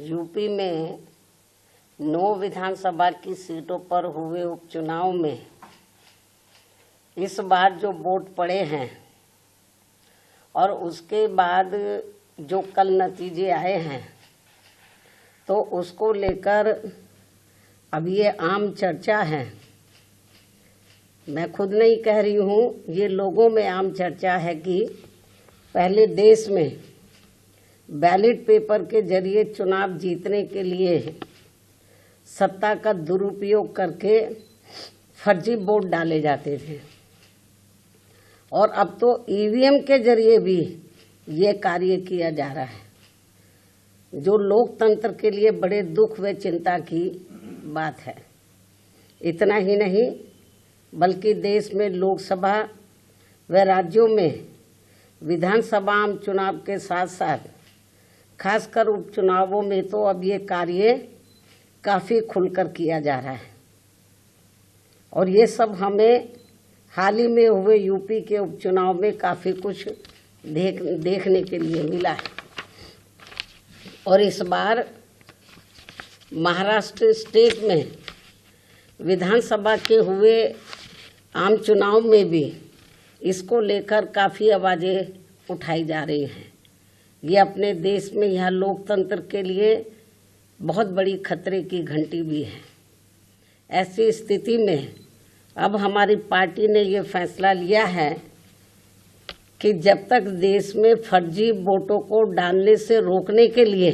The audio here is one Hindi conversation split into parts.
यूपी में 9 विधानसभा की सीटों पर हुए उपचुनाव में इस बार जो वोट पड़े हैं और उसके बाद जो कल नतीजे आए हैं, तो उसको लेकर अब ये आम चर्चा है। मैं खुद नहीं कह रही हूँ, ये लोगों में आम चर्चा है कि पहले देश में बैलेट पेपर के जरिए चुनाव जीतने के लिए सत्ता का दुरुपयोग करके फर्जी वोट डाले जाते थे, और अब तो ईवीएम के जरिए भी ये कार्य किया जा रहा है, जो लोकतंत्र के लिए बड़े दुख व चिंता की बात है। इतना ही नहीं, बल्कि देश में लोकसभा व राज्यों में विधानसभा आम चुनाव के साथ साथ खासकर उपचुनावों में तो अब ये कार्य काफ़ी खुलकर किया जा रहा है। और ये सब हमें हाल ही में हुए यूपी के उपचुनाव में काफ़ी कुछ देखने के लिए मिला है। और इस बार महाराष्ट्र स्टेट में विधानसभा के हुए आम चुनाव में भी इसको लेकर काफ़ी आवाज़ें उठाई जा रही हैं। ये अपने देश में यह लोकतंत्र के लिए बहुत बड़ी खतरे की घंटी भी है। ऐसी स्थिति में अब हमारी पार्टी ने ये फैसला लिया है कि जब तक देश में फर्जी वोटों को डालने से रोकने के लिए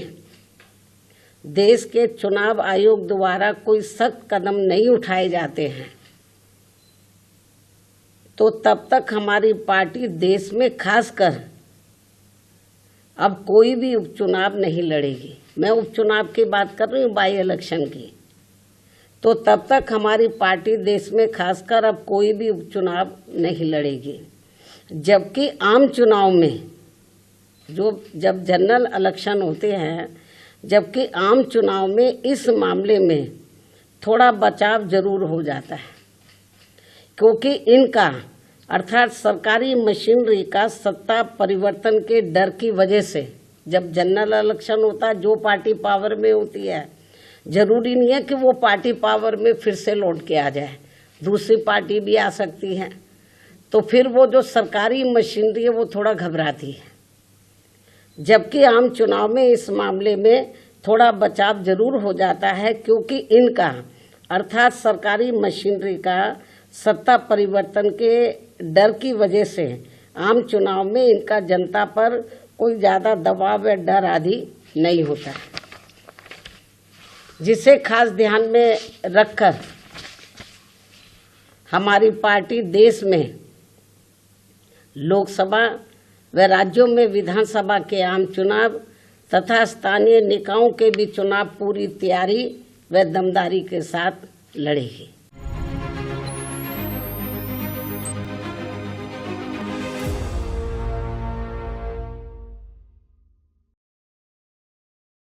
देश के चुनाव आयोग द्वारा कोई सख्त कदम नहीं उठाए जाते हैं, तो तब तक हमारी पार्टी देश में खासकर अब कोई भी उपचुनाव नहीं लड़ेगी। मैं उपचुनाव की बात कर रही हूँ, बाई इलेक्शन की। तो तब तक हमारी पार्टी देश में खासकर अब कोई भी उपचुनाव नहीं लड़ेगी। जबकि आम चुनाव में जब जनरल इलेक्शन होते हैं, जबकि आम चुनाव में इस मामले में थोड़ा बचाव जरूर हो जाता है, क्योंकि इनका अर्थात सरकारी मशीनरी का सत्ता परिवर्तन के डर की वजह से, जब जनरल इलेक्शन होता है, जो पार्टी पावर में होती है, जरूरी नहीं है कि वो पार्टी पावर में फिर से लौट के आ जाए, दूसरी पार्टी भी आ सकती है। तो फिर वो जो सरकारी मशीनरी है वो थोड़ा घबराती है। जबकि आम चुनाव में इस मामले में थोड़ा बचाव जरूर हो जाता है, क्योंकि इनका अर्थात सरकारी मशीनरी का सत्ता परिवर्तन के डर की वजह से आम चुनाव में इनका जनता पर कोई ज़्यादा दबाव या डर आदि नहीं होता है, जिसे खास ध्यान में रखकर हमारी पार्टी देश में लोकसभा व राज्यों में विधानसभा के आम चुनाव तथा स्थानीय निकायों के भी चुनाव पूरी तैयारी व दमदारी के साथ लड़ेगी।